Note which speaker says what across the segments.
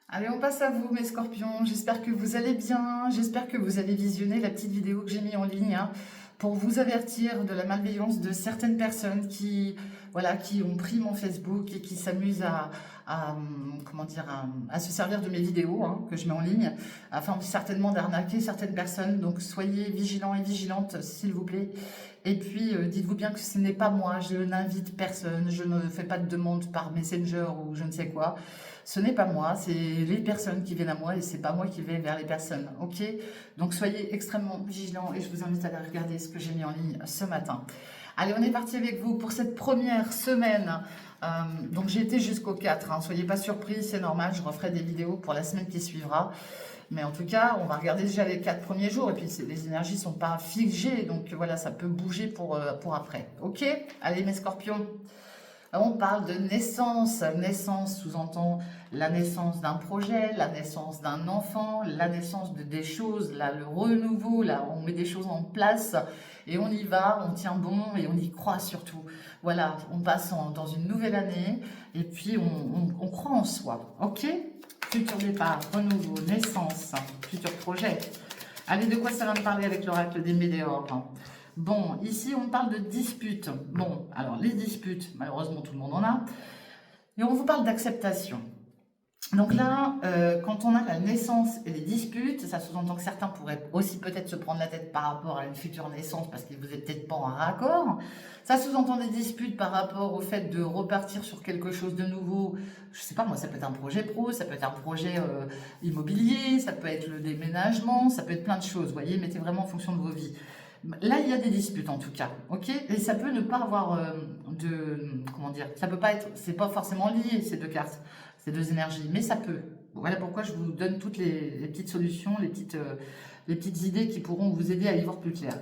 Speaker 1: Allez, on passe à vous, mes scorpions. J'espère que vous allez bien. J'espère que vous allez visionner la petite vidéo que j'ai mise en ligne pour vous avertir de la malveillance de certaines personnes voilà, qui ont pris mon Facebook et qui s'amusent comment dire, à se servir de mes vidéos que je mets en ligne, afin certainement d'arnaquer certaines personnes. Donc, soyez vigilants et vigilantes, s'il vous plaît. Et puis, dites-vous bien que ce n'est pas moi. Je n'invite personne. Je ne fais pas de demande par Messenger ou je ne sais quoi. Ce n'est pas moi, c'est les personnes qui viennent à moi et c'est pas moi qui vais vers les personnes, ok? Donc soyez extrêmement vigilants et je vous invite à aller regarder ce que j'ai mis en ligne ce matin. Allez, on est parti avec vous pour cette première semaine. Donc j'ai été jusqu'au 4, soyez pas surpris, c'est normal, je referai des vidéos pour la semaine qui suivra. Mais en tout cas, on va regarder déjà les 4 premiers jours et puis les énergies sont pas figées, donc voilà, ça peut bouger pour après, ok? Allez mes scorpions. On parle de naissance. Naissance sous-entend la naissance d'un projet, la naissance d'un enfant, la naissance de des choses, là, le renouveau, là, on met des choses en place et on y va, on tient bon et on y croit surtout. Voilà, on passe dans une nouvelle année et puis on croit en soi. Ok? Futur départ, renouveau, naissance, futur projet. Allez, de quoi ça va me parler avec l'oracle des Médéors? Bon, ici, on parle de disputes. Bon, alors, les disputes, malheureusement, tout le monde en a. Et on vous parle d'acceptation. Donc là, quand on a la naissance et les disputes, ça sous-entend que certains pourraient aussi peut-être se prendre la tête par rapport à une future naissance parce qu'ils vous êtes peut-être pas en raccord. Ça sous-entend des disputes par rapport au fait de repartir sur quelque chose de nouveau. Je sais pas moi, ça peut être un projet pro, ça peut être un projet immobilier, ça peut être le déménagement, ça peut être plein de choses. Vous voyez, mettez vraiment en fonction de vos vies. Là, il y a des disputes en tout cas, ok? Et ça peut ne pas avoir comment dire, ça peut pas être, c'est pas forcément lié ces deux cartes, ces deux énergies, mais ça peut. Voilà pourquoi je vous donne toutes les petites solutions, les petites idées qui pourront vous aider à y voir plus clair.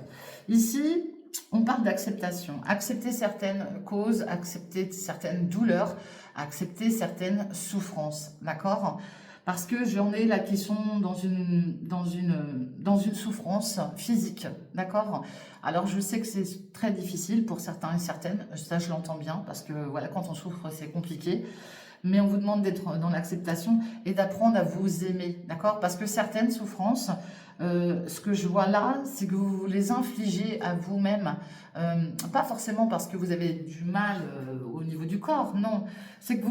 Speaker 1: Ici, on parle d'acceptation. Accepter certaines causes, accepter certaines douleurs, accepter certaines souffrances, d'accord? Parce que j'en ai là qui sont dans une souffrance physique, d'accord? Alors je sais que c'est très difficile pour certains et certaines, ça je l'entends bien, parce que voilà, quand on souffre c'est compliqué, mais on vous demande d'être dans l'acceptation et d'apprendre à vous aimer, d'accord? Parce que certaines souffrances, ce que je vois là, c'est que vous les infligez à vous-même, pas forcément parce que vous avez du mal au niveau du corps, non, c'est que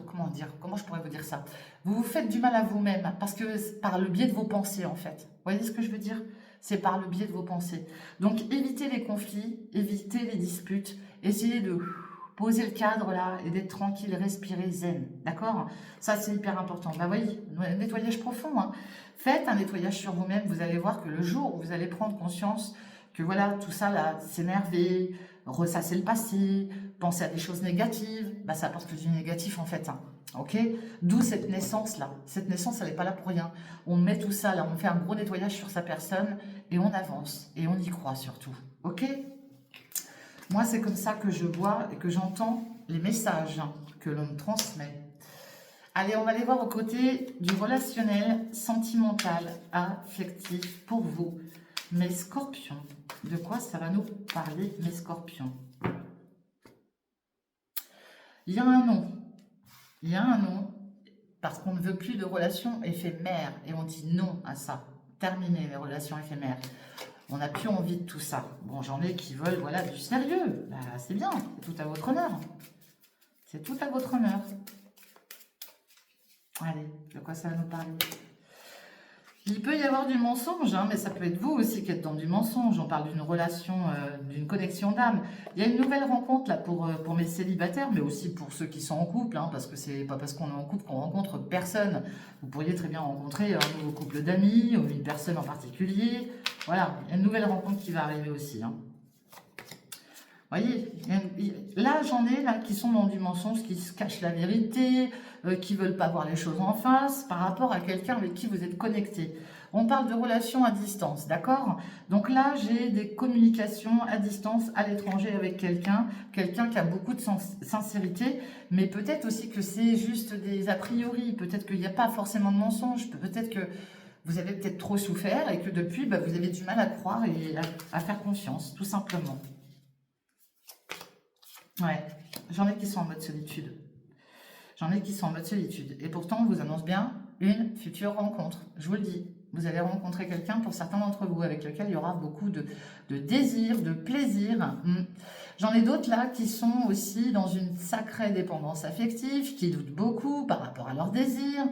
Speaker 1: comment dire, comment je pourrais vous dire ça? Vous vous faites du mal à vous-même, parce que par le biais de vos pensées, en fait. Vous voyez ce que je veux dire? C'est par le biais de vos pensées. Donc, évitez les conflits, évitez les disputes, essayez de poser le cadre là et d'être tranquille, respirer zen. D'accord? Ça, c'est hyper important. Bah oui, nettoyage profond. Faites un nettoyage sur vous-même. Vous allez voir que le jour où vous allez prendre conscience que voilà, tout ça là, s'énerver, ressasser le passé, penser à des choses négatives, bah ça apporte que du négatif en fait. Ok? D'où cette naissance là. Cette naissance, elle n'est pas là pour rien. On met tout ça là, on fait un gros nettoyage sur sa personne et on avance et on y croit surtout. Ok? Moi, c'est comme ça que je vois et que j'entends les messages que l'on me transmet. Allez, on va aller voir au côté du relationnel, sentimental, affectif pour vous, mes scorpions. De quoi ça va nous parler, mes scorpions? Il y a un nom. Il y a un nom parce qu'on ne veut plus de relations éphémères et on dit non à ça. Terminer les relations éphémères. On n'a plus envie de tout ça. Bon, j'en ai qui veulent, voilà, du sérieux. Bah, c'est bien, c'est tout à votre honneur. C'est tout à votre honneur. Allez, de quoi ça va nous parler? Il peut y avoir du mensonge, mais ça peut être vous aussi qui êtes dans du mensonge. On parle d'une relation, d'une connexion d'âme. Il y a une nouvelle rencontre là pour mes célibataires, mais aussi pour ceux qui sont en couple, parce que c'est pas parce qu'on est en couple qu'on rencontre personne. Vous pourriez très bien rencontrer un nouveau couple d'amis ou une personne en particulier. Voilà, il y a une nouvelle rencontre qui va arriver aussi. Vous voyez, là j'en ai là qui sont dans du mensonge, qui se cachent la vérité, qui veulent pas voir les choses en face par rapport à quelqu'un avec qui vous êtes connecté. On parle de relations à distance, d'accord? Donc là j'ai des communications à distance à l'étranger avec quelqu'un qui a beaucoup de sincérité, mais peut-être aussi que c'est juste des a priori, peut-être qu'il n'y a pas forcément de mensonge, peut-être que vous avez peut-être trop souffert et que depuis vous avez du mal à croire et à faire confiance, tout simplement. Ouais, j'en ai qui sont en mode solitude. J'en ai qui sont en mode solitude. Et pourtant, on vous annonce bien une future rencontre. Je vous le dis. Vous allez rencontrer quelqu'un, pour certains d'entre vous, avec lequel il y aura beaucoup de désir, de plaisir. J'en ai d'autres là qui sont aussi dans une sacrée dépendance affective, qui doutent beaucoup par rapport à leurs désirs.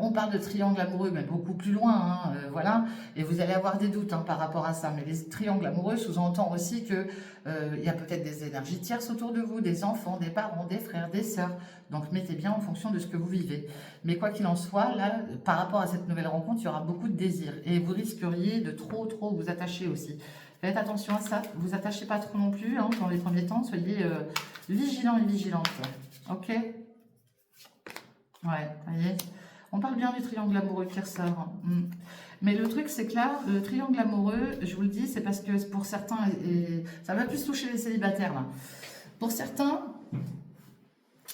Speaker 1: On parle de triangle amoureux, mais beaucoup plus loin, hein, voilà. Et vous allez avoir des doutes, hein, par rapport à ça. Mais les triangles amoureux sous-entend aussi que il y a peut-être des énergies tierces autour de vous, des enfants, des parents, des frères, des sœurs. Donc mettez bien en fonction de ce que vous vivez. Mais quoi qu'il en soit, là, par rapport à cette nouvelle rencontre, il y aura beaucoup de désirs. Et vous risqueriez de trop vous attacher aussi. Faites attention à ça. Vous attachez pas trop non plus, hein, dans les premiers temps. Soyez vigilants et vigilantes. Ok? Ouais, vous voyez. On parle bien du triangle amoureux qui ressort. Mais le truc, c'est que là, le triangle amoureux, je vous le dis, c'est parce que pour certains, et ça va plus toucher les célibataires, là. Pour certains, vous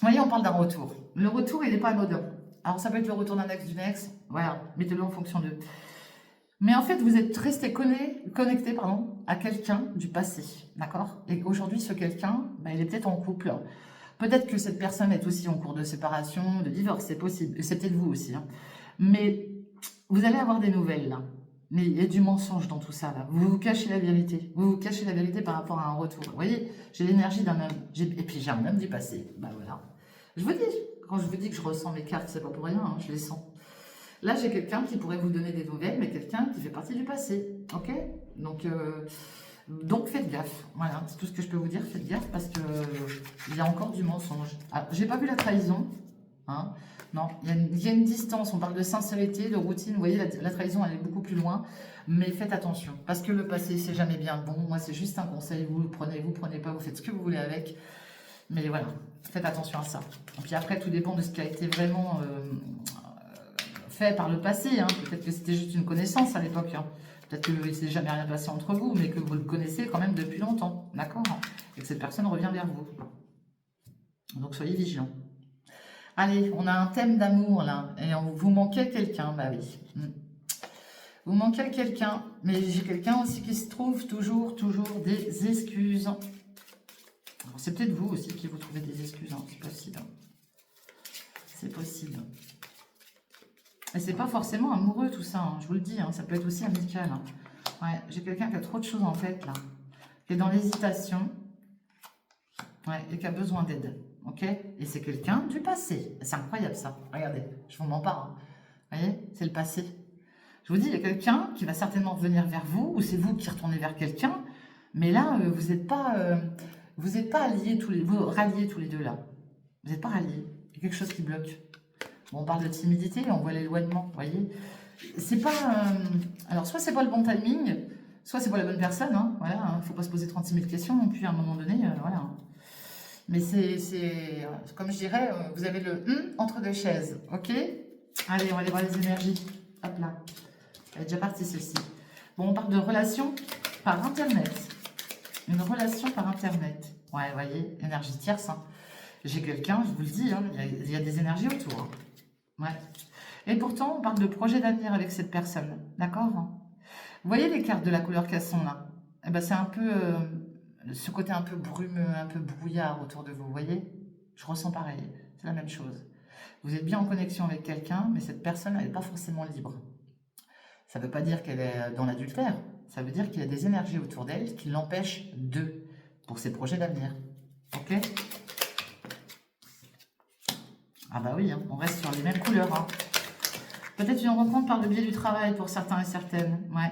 Speaker 1: voyez, on parle d'un retour. Le retour, il n'est pas anodin. Alors, ça peut être le retour d'un ex, d'une ex. Voilà, mettez-le en fonction d'eux. Mais en fait, vous êtes resté connecté à quelqu'un du passé. D'accord? Et aujourd'hui, ce quelqu'un, il est peut-être en couple. Peut-être que cette personne est aussi en cours de séparation, de divorce, c'est possible. Et c'est peut-être vous aussi. Hein. Mais vous allez avoir des nouvelles, là. Mais il y a du mensonge dans tout ça, là. Vous vous cachez la vérité. Vous vous cachez la vérité par rapport à un retour. Vous voyez, j'ai l'énergie d'un homme. Et puis j'ai un homme du passé. Voilà. Je vous dis, quand je vous dis que je ressens mes cartes, c'est pas pour rien, hein, je les sens. Là, j'ai quelqu'un qui pourrait vous donner des nouvelles, mais quelqu'un qui fait partie du passé. Ok? Donc faites gaffe. Voilà, c'est tout ce que je peux vous dire. Faites gaffe parce que il y a encore du mensonge. Alors, j'ai pas vu la trahison. Hein. Non, il y a une distance. On parle de sincérité, de routine. Vous voyez, la trahison, elle est beaucoup plus loin. Mais faites attention. Parce que le passé, c'est jamais bien bon. Moi, c'est juste un conseil. Vous le prenez, vous prenez pas. Vous faites ce que vous voulez avec. Mais voilà, faites attention à ça. Et puis après, tout dépend de ce qui a été vraiment fait par le passé. Hein. Peut-être que c'était juste une connaissance à l'époque. Hein. Peut-être qu'il ne s'est jamais rien passé entre vous, mais que vous le connaissez quand même depuis longtemps. D'accord? Et que cette personne revient vers vous. Donc soyez vigilants. Allez, on a un thème d'amour là. Et vous manquez quelqu'un. Bah oui. Vous manquez quelqu'un. Mais j'ai quelqu'un aussi qui se trouve toujours des excuses. C'est peut-être vous aussi qui vous trouvez des excuses. Hein. C'est possible. C'est possible. Et c'est pas forcément amoureux tout ça, hein, je vous le dis, hein, ça peut être aussi amical. Hein. Ouais, j'ai quelqu'un qui a trop de choses en tête là, qui est dans l'hésitation, ouais, et qui a besoin d'aide, ok? Et c'est quelqu'un du passé, c'est incroyable ça, regardez, je vous mens pas, hein. Vous voyez, c'est le passé. Je vous dis, il y a quelqu'un qui va certainement revenir vers vous, ou c'est vous qui retournez vers quelqu'un, mais là, vous n'êtes pas alliés ralliés tous les deux là, vous n'êtes pas ralliés, il y a quelque chose qui bloque. Bon, on parle de timidité, on voit l'éloignement, vous voyez. C'est pas... alors, soit c'est pas le bon timing, soit c'est pas la bonne personne, hein, voilà. Hein, faut pas se poser 36 000 questions non plus à un moment donné, voilà. Mais c'est comme je dirais, vous avez le entre deux chaises, ok? Allez, on va aller voir les énergies. Hop là. Elle est déjà partie, celle-ci. Bon, on parle de relation par Internet. Une relation par Internet. Ouais, vous voyez, énergie tierce, hein. J'ai quelqu'un, je vous le dis, hein, il y a des énergies autour, hein. Ouais. Et pourtant, on parle de projet d'avenir avec cette personne. D'accord? Vous voyez les cartes de la couleur casson là? Eh ben, c'est un peu ce côté un peu brumeux, un peu brouillard autour de vous. Vous voyez? Je ressens pareil. C'est la même chose. Vous êtes bien en connexion avec quelqu'un, mais cette personne, elle n'est pas forcément libre. Ça ne veut pas dire qu'elle est dans l'adultère. Ça veut dire qu'il y a des énergies autour d'elle qui l'empêchent pour ses projets d'avenir. Ok? Ah bah oui, hein, on reste sur les mêmes couleurs. Hein. Peut-être une rencontre par le biais du travail pour certains et certaines. Ouais.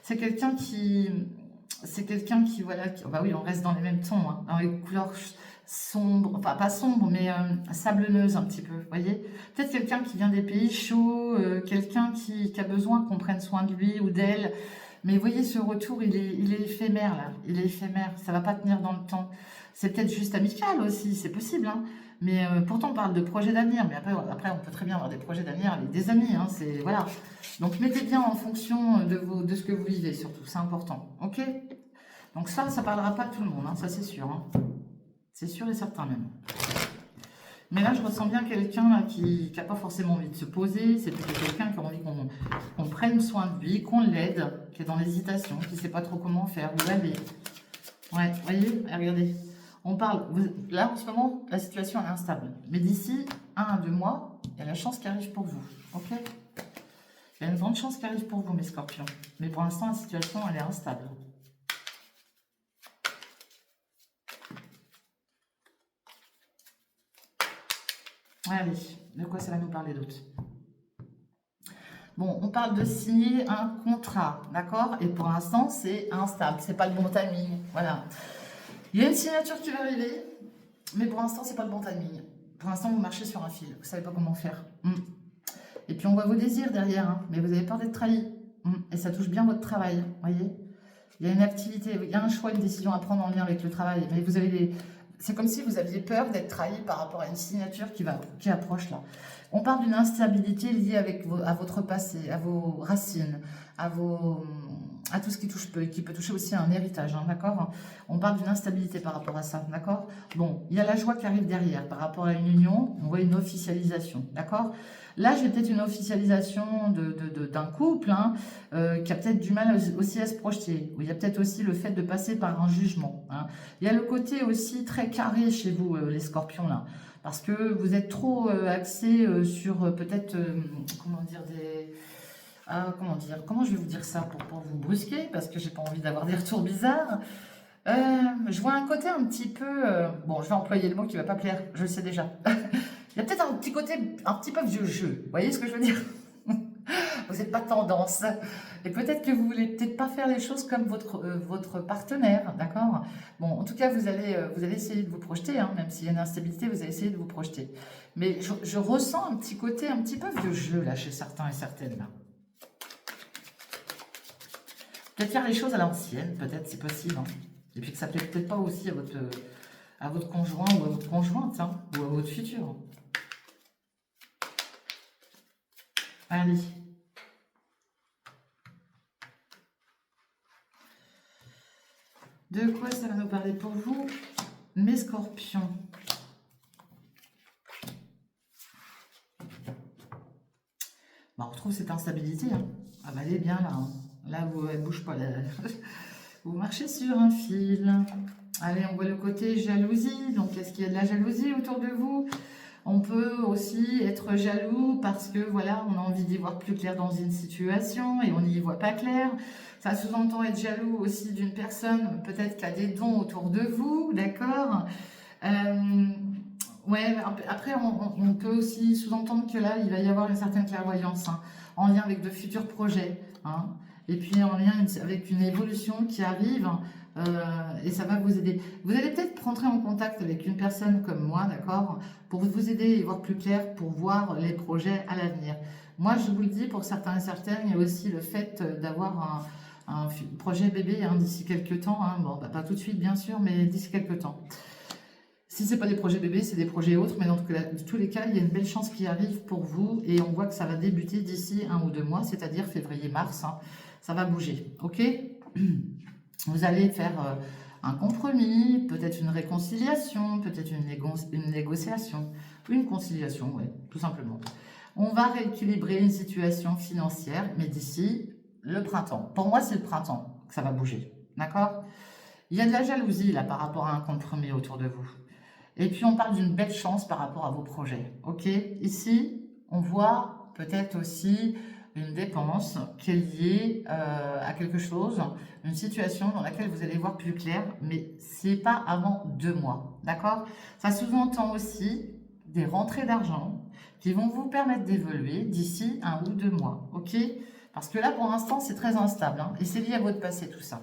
Speaker 1: C'est quelqu'un qui... voilà... Bah oui, on reste dans les mêmes tons, hein, dans les couleurs sombres, enfin pas sombres, mais sablonneuses un petit peu, vous voyez. Peut-être quelqu'un qui vient des pays chauds, quelqu'un qui a besoin qu'on prenne soin de lui ou d'elle. Mais vous voyez, ce retour, il est éphémère, là. Il est éphémère, ça va pas tenir dans le temps. C'est peut-être juste amical aussi, c'est possible, hein. Mais pourtant, on parle de projets d'avenir. Mais après, on peut très bien avoir des projets d'avenir avec des amis. Hein, voilà. Donc, mettez bien en fonction de ce que vous vivez, surtout. C'est important. OK? Donc, ça ne parlera pas à tout le monde. Hein, ça, c'est sûr. Hein. C'est sûr et certain, même. Mais là, je ressens bien quelqu'un qui n'a pas forcément envie de se poser. C'est plutôt quelqu'un qui a envie qu'on prenne soin de lui, qu'on l'aide, qui est dans l'hésitation, qui ne sait pas trop comment faire. Vous l'avez. Ouais, vous voyez? Regardez. On parle, là en ce moment, la situation est instable. Mais d'ici 1 à 2 mois, il y a la chance qui arrive pour vous. Ok? Il y a une grande chance qui arrive pour vous, mes scorpions. Mais pour l'instant, la situation, elle est instable. Allez, de quoi ça va nous parler d'autre? Bon, on parle de signer un contrat, d'accord? Et pour l'instant, c'est instable, c'est pas le bon timing, voilà. Il y a une signature qui va arriver, mais pour l'instant, c'est pas le bon timing. Pour l'instant, vous marchez sur un fil, vous savez pas comment faire. Et puis, on voit vos désirs derrière, hein, mais vous avez peur d'être trahi. Et ça touche bien votre travail, voyez? Il y a une activité, il y a un choix, une décision à prendre en lien avec le travail, mais vous avez des... C'est comme si vous aviez peur d'être trahi par rapport à une signature qui approche là. On parle d'une instabilité liée à votre passé, à vos racines, à tout ce qui touche, qui peut toucher aussi à un héritage, hein, d'accord? On parle d'une instabilité par rapport à ça, d'accord? Bon, il y a la joie qui arrive derrière par rapport à une union, on voit une officialisation, d'accord? Là, j'ai peut-être une officialisation d'un couple hein, qui a peut-être du mal aussi à se projeter. Il y a peut-être aussi le fait de passer par un jugement. Hein. Il y a le côté aussi très carré chez vous, les scorpions, là. Parce que vous êtes trop axés sur peut-être, comment dire, comment je vais vous dire ça pour vous brusquer, parce que j'ai pas envie d'avoir des retours bizarres. Je vois un côté un petit peu... bon, je vais employer le mot qui va pas plaire, je le sais déjà. Il y a peut-être un petit côté, un petit peu vieux jeu. Vous voyez ce que je veux dire? Vous n'êtes pas tendance. Et peut-être que vous voulez peut-être pas faire les choses comme votre partenaire, d'accord? Bon, en tout cas, vous allez essayer de vous projeter, hein, même s'il y a une instabilité, vous allez essayer de vous projeter. Mais je ressens un petit côté un petit peu vieux jeu, là, chez certains et certaines, là. Peut-être faire les choses à l'ancienne, peut-être, c'est possible. Hein. Et puis que ça ne plaît peut-être pas aussi à votre conjoint ou à votre conjointe, hein, ou à votre futur. Allez. De quoi ça va nous parler pour vous, mes scorpions? Bon, on retrouve cette instabilité. Hein. Ah bah elle est bien là. Hein. Là, elle ne bouge pas. Là. Vous marchez sur un fil. Allez, on voit le côté jalousie. Donc, est-ce qu'il y a de la jalousie autour de vous? On peut aussi être jaloux parce que, voilà, on a envie d'y voir plus clair dans une situation et on n'y voit pas clair. Ça sous-entend être jaloux aussi d'une personne, peut-être qui a des dons autour de vous, d'accord? Ouais, après, on peut aussi sous-entendre que là, il va y avoir une certaine clairvoyance hein, en lien avec de futurs projets. Hein, et puis en lien avec une évolution qui arrive et ça va vous aider. Vous allez peut-être rentrer en contact avec une personne comme moi, d'accord, pour vous aider et voir plus clair, pour voir les projets à l'avenir. Moi, je vous le dis, pour certains et certaines, il y a aussi le fait d'avoir un projet bébé hein, d'ici quelques temps. Hein, bon, bah, pas tout de suite, bien sûr, mais d'ici quelques temps. Si ce n'est pas des projets bébés, c'est des projets autres, mais dans tous les cas, il y a une belle chance qui arrive pour vous et on voit que ça va débuter d'ici 1 ou 2 mois, c'est-à-dire février-mars. Hein, ça va bouger, ok? Vous allez faire un compromis, peut-être une réconciliation, peut-être une négociation, ou une conciliation, ouais, tout simplement. On va rééquilibrer une situation financière, mais d'ici le printemps. Pour moi, c'est le printemps que ça va bouger, d'accord? Il y a de la jalousie là par rapport à un compromis autour de vous. Et puis, on parle d'une belle chance par rapport à vos projets. Ok? Ici, on voit peut-être aussi une dépense qui est liée à quelque chose, une situation dans laquelle vous allez voir plus clair, mais c'est pas avant 2 mois. D'accord? Ça sous-entend aussi des rentrées d'argent qui vont vous permettre d'évoluer d'ici 1 ou 2 mois. Ok? Parce que là, pour l'instant, c'est très instable. Hein, et c'est lié à votre passé, tout ça.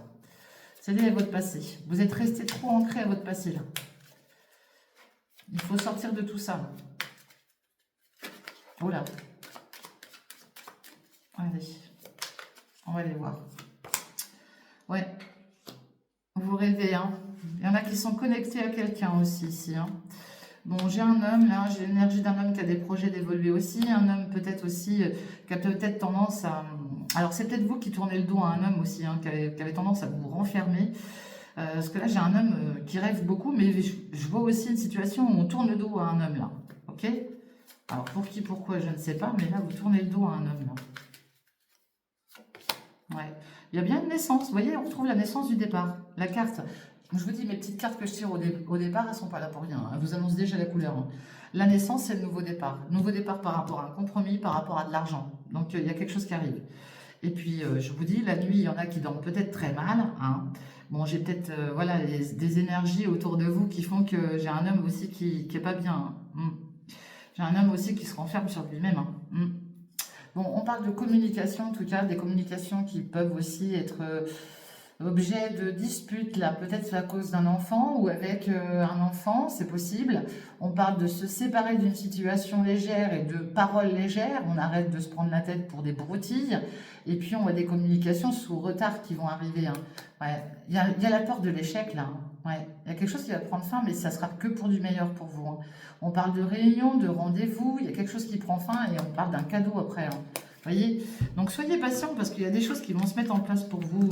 Speaker 1: C'est lié à votre passé. Vous êtes resté trop ancré à votre passé, là. Il faut sortir de tout ça. Oh là. Allez. On va aller voir. Ouais. Vous rêvez, hein. Il y en a qui sont connectés à quelqu'un aussi, ici, hein. Bon, j'ai un homme, là. J'ai l'énergie d'un homme qui a des projets d'évoluer aussi. Un homme, peut-être aussi, qui a peut-être tendance à... Alors, c'est peut-être vous qui tournez le dos à un homme aussi, hein, qui avait tendance à vous renfermer. Parce que là, j'ai un homme qui rêve beaucoup, mais je vois aussi une situation où on tourne le dos à un homme, là. Ok? Alors, pour qui, pourquoi, je ne sais pas, mais là, vous tournez le dos à un homme, là. Ouais. Il y a bien une naissance. Vous voyez, on retrouve la naissance du départ. La carte. Je vous dis, mes petites cartes que je tire au départ, elles ne sont pas là pour rien. Elles vous annoncent déjà la couleur, hein. La naissance, c'est le nouveau départ. Nouveau départ par rapport à un compromis, par rapport à de l'argent. Donc, il y a quelque chose qui arrive. Et puis, je vous dis, la nuit, il y en a qui dorment peut-être très mal, hein. Bon, j'ai peut-être voilà, des énergies autour de vous qui font que j'ai un homme aussi qui est pas bien, hein. J'ai un homme aussi qui se renferme sur lui-même, hein. Bon, on parle de communication, en tout cas, des communications qui peuvent aussi être objet de dispute, là, peut-être c'est à cause d'un enfant ou avec un enfant, c'est possible. On parle de se séparer d'une situation légère et de paroles légères. On arrête de se prendre la tête pour des broutilles. Et puis, on voit des communications sous retard qui vont arriver, hein. Ouais. Il y a la peur de l'échec, là, hein. Ouais. Il y a quelque chose qui va prendre fin, mais ça sera que pour du meilleur pour vous, hein. On parle de réunion, de rendez-vous. Il y a quelque chose qui prend fin et on parle d'un cadeau après, hein. Vous voyez? Donc, soyez patients parce qu'il y a des choses qui vont se mettre en place pour vous.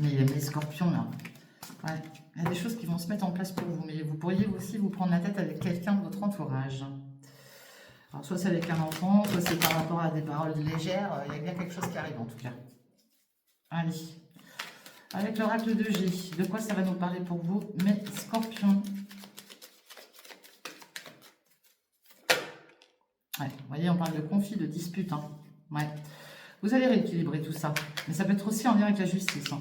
Speaker 1: Mais scorpions, là, ouais, il y a des choses qui vont se mettre en place pour vous, mais vous pourriez aussi vous prendre la tête avec quelqu'un de votre entourage. Alors, soit c'est avec un enfant, soit c'est par rapport à des paroles légères, il y a bien quelque chose qui arrive en tout cas. Allez, avec l'oracle de G, de quoi ça va nous parler pour vous, mes scorpions? Ouais, vous voyez, on parle de conflit, de dispute, hein. Ouais. Vous allez rééquilibrer tout ça, mais ça peut être aussi en lien avec la justice, hein.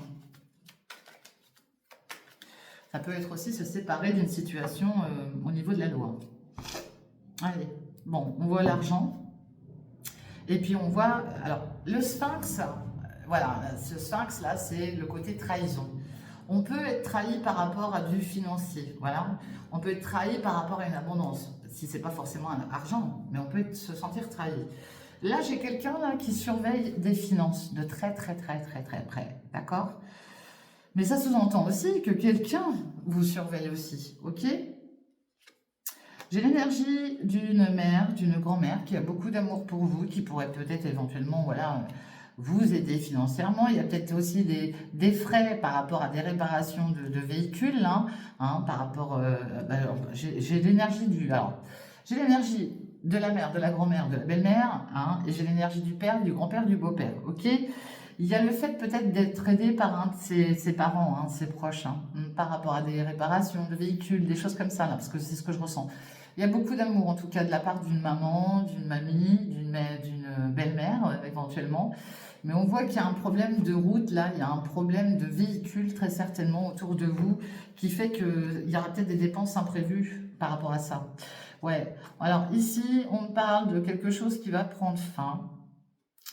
Speaker 1: Ça peut être aussi se séparer d'une situation au niveau de la loi. Allez, bon, on voit l'argent. Et puis on voit, alors, le sphinx, voilà, ce sphinx-là, c'est le côté trahison. On peut être trahi par rapport à du financier, voilà. On peut être trahi par rapport à une abondance, si c'est pas forcément un argent, mais on peut se sentir trahi. Là, j'ai quelqu'un là qui surveille des finances de très près, d'accord? Mais ça sous-entend aussi que quelqu'un vous surveille aussi, ok? J'ai l'énergie d'une mère, d'une grand-mère qui a beaucoup d'amour pour vous, qui pourrait peut-être éventuellement, voilà, vous aider financièrement. Il y a peut-être aussi des frais par rapport à des réparations de véhicules, hein, par rapport... j'ai l'énergie j'ai l'énergie de la mère, de la grand-mère, de la belle-mère, hein, et j'ai l'énergie du père, du grand-père, du beau-père, ok? Il y a le fait peut-être d'être aidé par un de ses parents, hein, ses proches, hein, par rapport à des réparations de véhicules, des choses comme ça, là, parce que c'est ce que je ressens. Il y a beaucoup d'amour, en tout cas, de la part d'une maman, d'une mamie, d'une belle-mère, éventuellement. Mais on voit qu'il y a un problème de route, là, il y a un problème de véhicule, très certainement, autour de vous, qui fait qu'il y aura peut-être des dépenses imprévues par rapport à ça. Ouais, alors ici, on parle de quelque chose qui va prendre fin.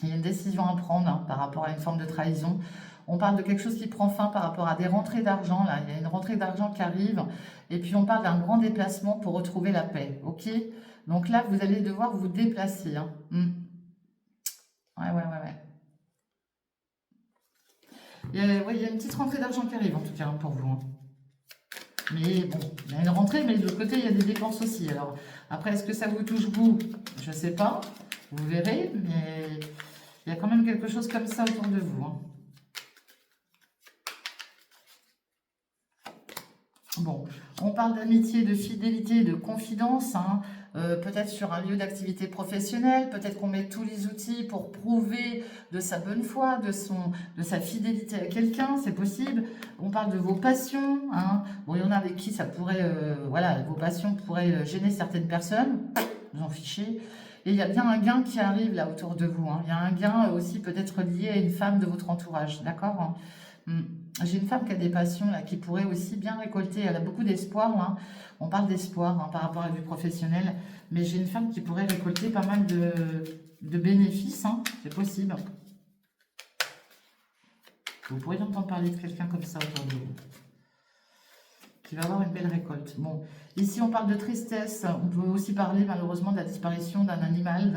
Speaker 1: Il y a une décision à prendre, hein, par rapport à une forme de trahison. On parle de quelque chose qui prend fin par rapport à des rentrées d'argent. Là, il y a une rentrée d'argent qui arrive. Et puis, on parle d'un grand déplacement pour retrouver la paix. OK? Donc là, vous allez devoir vous déplacer, hein. Ouais. Ouais, il y a une petite rentrée d'argent qui arrive, en tout cas, hein, pour vous, hein. Mais bon, il y a une rentrée, mais de l'autre côté, il y a des dépenses aussi. Alors, après, est-ce que ça vous touche, vous? Je ne sais pas. Vous verrez, mais il y a quand même quelque chose comme ça autour de vous, hein. Bon, on parle d'amitié, de fidélité, de confidence, hein. Peut-être sur un lieu d'activité professionnelle, peut-être qu'on met tous les outils pour prouver de sa bonne foi, de sa fidélité à quelqu'un, c'est possible. On parle de vos passions, hein. Bon, il y en a avec qui ça pourrait, voilà, vos passions pourraient gêner certaines personnes, vous en fichez. Et il y a bien un gain qui arrive là autour de vous, hein. Il y a un gain aussi peut-être lié à une femme de votre entourage, d'accord, hein. J'ai une femme qui a des passions là, qui pourrait aussi bien récolter, elle a beaucoup d'espoir, hein. On parle d'espoir, hein, par rapport à du professionnel, mais j'ai une femme qui pourrait récolter pas mal de bénéfices, hein. C'est possible. Vous pourriez entendre parler de quelqu'un comme ça autour de vous, qui va avoir une belle récolte. Bon, ici on parle de tristesse, on peut aussi parler malheureusement de la disparition d'un animal,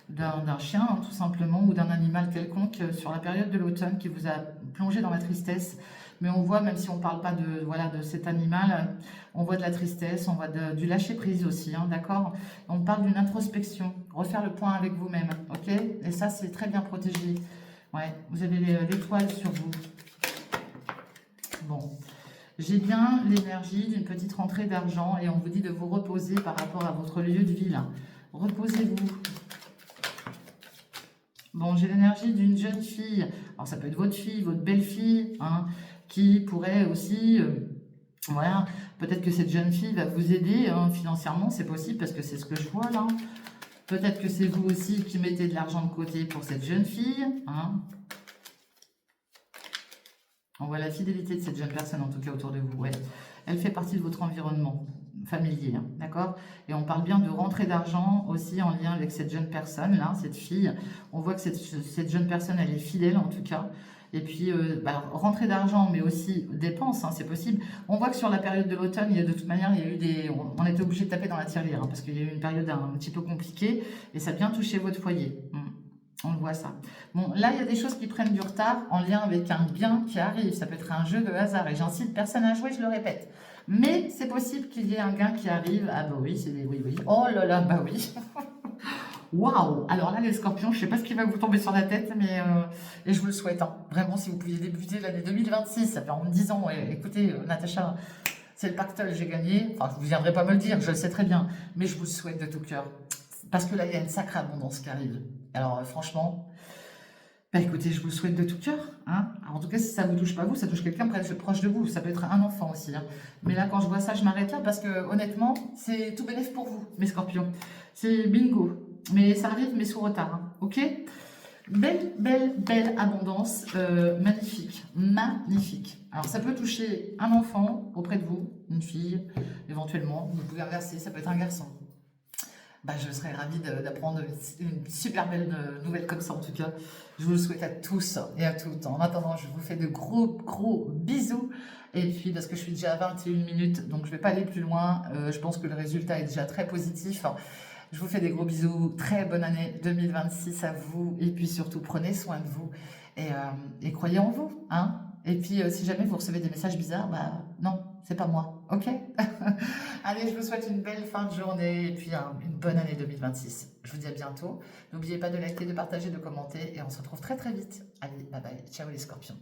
Speaker 1: d'un chien, hein, tout simplement, ou d'un animal quelconque sur la période de l'automne qui vous a plongé dans la tristesse. Mais on voit, même si on ne parle pas de, voilà, de cet animal, on voit de la tristesse, on voit du lâcher-prise aussi, hein, d'accord? On parle d'une introspection, refaire le point avec vous-même, ok? Et ça, c'est très bien protégé. Ouais, vous avez l'étoile sur vous. Bon, j'ai bien l'énergie d'une petite rentrée d'argent et on vous dit de vous reposer par rapport à votre lieu de vie, là. Reposez-vous. Bon, j'ai l'énergie d'une jeune fille. Alors, ça peut être votre fille, votre belle-fille, hein, qui pourrait aussi... voilà, peut-être que cette jeune fille va vous aider hein, financièrement, c'est possible, parce que c'est ce que je vois là. Peut-être que c'est vous aussi qui mettez de l'argent de côté pour cette jeune fille. Hein. On voit la fidélité de cette jeune personne, en tout cas autour de vous. Ouais. Elle fait partie de votre environnement familier, hein, d'accord? Et on parle bien de rentrée d'argent aussi en lien avec cette jeune personne, là, cette fille. On voit que cette jeune personne, elle est fidèle en tout cas. Et puis, rentrée d'argent, mais aussi dépenses, hein, c'est possible. On voit que sur la période de l'automne, il y a de toute manière, il y a eu des... On était obligé de taper dans la tirelire, hein, parce qu'il y a eu une période un petit peu compliquée, et ça a bien touché votre foyer. On le voit ça. Bon, là, il y a des choses qui prennent du retard en lien avec un bien qui arrive. Ça peut être un jeu de hasard. Et j'incite personne à jouer, je le répète. Mais c'est possible qu'il y ait un gain qui arrive. Ah bah oui, c'est des oui, oui. Oh là là, bah oui. Waouh! Alors là, les scorpions, je ne sais pas ce qui va vous tomber sur la tête, mais et je vous le souhaite. Hein. Vraiment, si vous pouviez débuter l'année 2026, ça fait en 10 ans. Et, écoutez, Natacha, c'est le pactole, j'ai gagné. Enfin, vous ne viendrez pas me le dire, je le sais très bien. Mais je vous le souhaite de tout cœur. Parce que là, il y a une sacrée abondance qui arrive. Alors, franchement, bah, écoutez, je vous le souhaite de tout cœur. Hein. Alors, en tout cas, si ça ne vous touche pas vous, ça touche quelqu'un proche de vous. Ça peut être un enfant aussi. Hein. Mais là, quand je vois ça, je m'arrête là parce que, honnêtement, c'est tout bénef pour vous, mes scorpions. C'est bingo. Mais ça arrive, mais sous retard. Hein. Ok? Belle, belle, belle abondance. Magnifique. Magnifique. Alors, ça peut toucher un enfant auprès de vous, une fille, éventuellement. Vous pouvez inverser, ça peut être un garçon. Bah, je serais ravie d'apprendre une super belle nouvelle comme ça en tout cas. Je vous le souhaite à tous et à toutes. En attendant, je vous fais de gros gros bisous. Et puis parce que je suis déjà à 21 minutes, donc je ne vais pas aller plus loin. Je pense que le résultat est déjà très positif. Je vous fais des gros bisous. Très bonne année 2026 à vous. Et puis surtout, prenez soin de vous. Et croyez en vous. Hein. Et puis si jamais vous recevez des messages bizarres, bah non, c'est pas moi. Ok. Allez, je vous souhaite une belle fin de journée et puis une bonne année 2026. Je vous dis à bientôt. N'oubliez pas de liker, de partager, de commenter et on se retrouve très très vite. Allez, bye bye. Ciao les scorpions.